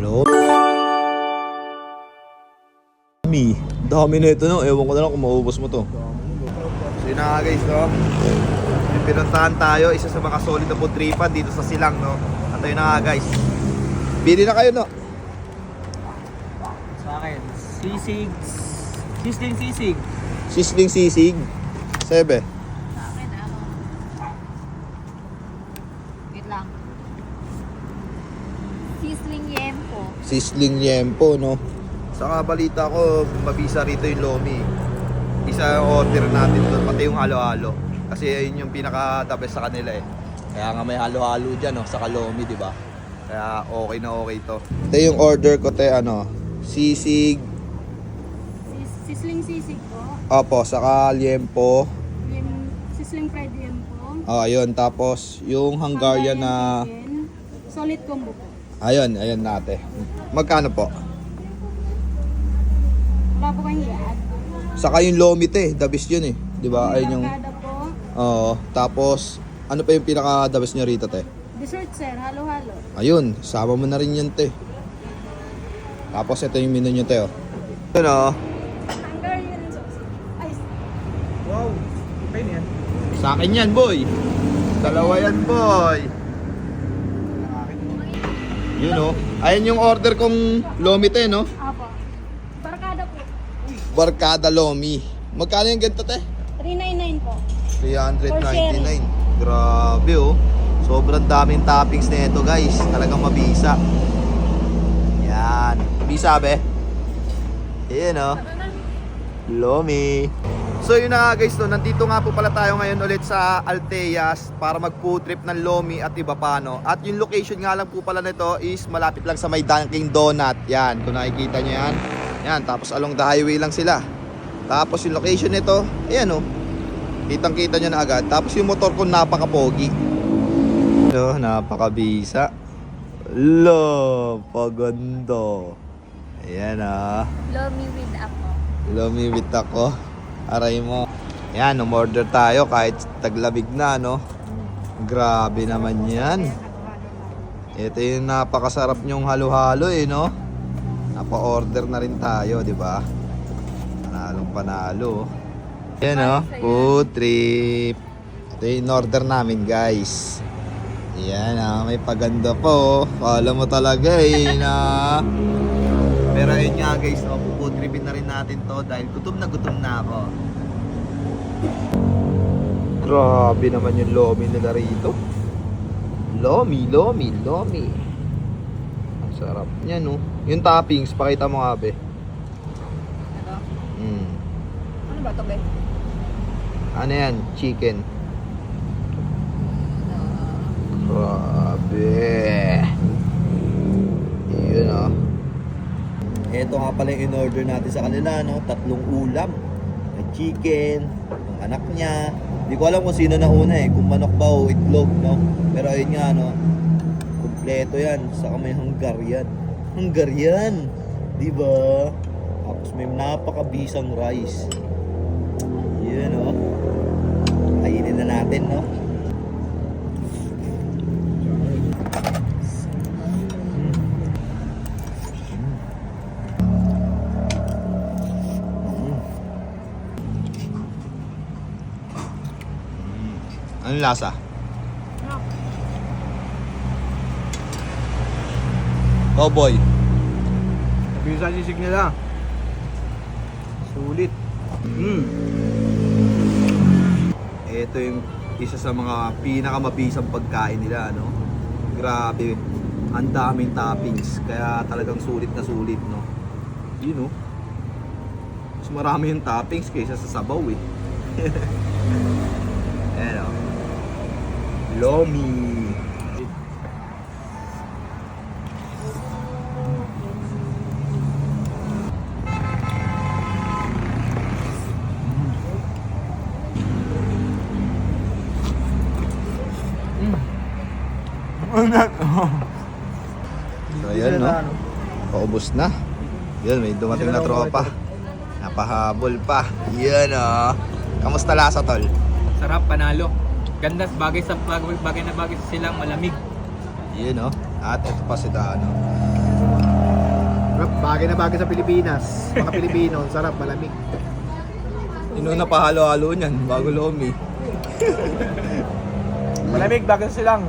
Lomi. Dami na ito, no? Ewan ko na lang kung maubos mo to. So yun na nga guys, no? Yung pinuntahan tayo, isa sa mga solid na food tripan dito sa Silang, no? At ayun na nga guys. Bili na kayo, no? Sa akin, Sizzling sisig. Sizzling sisig. Sebe. Sa akin, wait lang. Sizzling yempo. Sizzling yempo, no? Sa balita ko, mabisa rito yung lomi. Isa yung order natin doon, pati yung halo-halo. Kasi yun yung pinaka-the best sa kanila eh. Kaya nga may halo-halo dyan, no? Sa lomi, di ba? Kaya okay na okay to. Ito yung order ko, sisig. Sizzling sisig po. Opo, saka liempo. Sizzling fried yempo. Ayun, tapos yung Hungarian na... chicken. Solid combo po. Ayun natin. Magkano po? Wala po kayong i-add. Saka yung lomi the best yun eh. Di ba? Ayun yung... Barkada po. Oo, tapos ano pa yung pinaka-the best nyo rito, te? Dessert sir, halo-halo. Ayun, sama mo na rin yun, te. Tapos ito yung menu nyo, te, oh. Yun, oh. Hungarian sauce. Ay, Wow, okay na yan. Sa akin yan, boy. Dalawa yan, boy. Yun, oh. Ayun yung order kong lomi, te, no? apo. Barkada po. Barkada lomi. Magkano yung ganito, te? 399 po. 399. Grabe, oh. Sobrang daming toppings na ito, guys. Talagang mabisa. Yan. Bisa, be. Ayan, oh. Lomi. So yun na nga guys, no, nandito nga po pala tayo ngayon ulit sa Alteas para mag food trip ng Lomi at iba pa, no? At yung location nga lang po pala nito is malapit lang sa may Dunkin Donut. Yan, kung nakikita nyo yan. Yan, tapos along the highway lang sila. Tapos yung location nito, ayan, oh. Kitang kita nyo na agad. Tapos yung motor ko napaka-pogi. No, napaka-bisa. Lo, paganda. Ayan, ah. Lomi with apo. Lomi with ako. Aray mo. Yan, umorder tayo kahit taglamig na, no? Grabe naman yan. Ito yung napakasarap nyong halo-halo, eh, no? Napa-order na rin tayo, di ba? Panalong panalo. Yan, no? Food trip. Ito yung order namin, guys. Yan, may paganda po. Alam mo talaga, eh, na... Pero ayun nga guys, no, food tripin na rin natin to dahil gutom na ako. Grabe naman yung lomi nila rito. Lomi. Ang sarap niya, no. Yung toppings, pakita mo nga, be. Ito? Mm. Ano ba ito, be? Ano yan? Chicken. Grabe. Yun, oh. Ito nga pala yung in-order natin sa kanila, no? 3 ulam. May chicken, yung anak niya. Hindi ko alam kung sino na una eh, kung manok ba o itlog, no? Pero ayun nga, no? Kompleto yan. Saka may Hungarian. Hungarian! Diba? Tapos may napakabisang rice. Yun, no? Kainin na natin, no? Anong lasa? Cowboy. Bisa sisig nila. Sulit. Ito yung isa sa mga pinakamabisang pagkain nila, no? Grabe. Ang daming toppings. Kaya talagang sulit na sulit, no? Yun, no? Mas marami yung toppings kaysa sa sabaw, eh. Ayan, no? Lomi. So ayan, no? Paubos na. Yan, may dumating na tropa. Napahabol pa. Yan, oh. Kamusta lasa, tol? Sarap, panalo. Ganda, bagay na bagay sa silang malamig. Yun, no? At ito pa si Dano. Bagay na bagay sa Pilipinas. Mga Pilipino, sarap, malamig. Inuna pa halo-halo niyan, bago lomi. Malamig, bagal silang.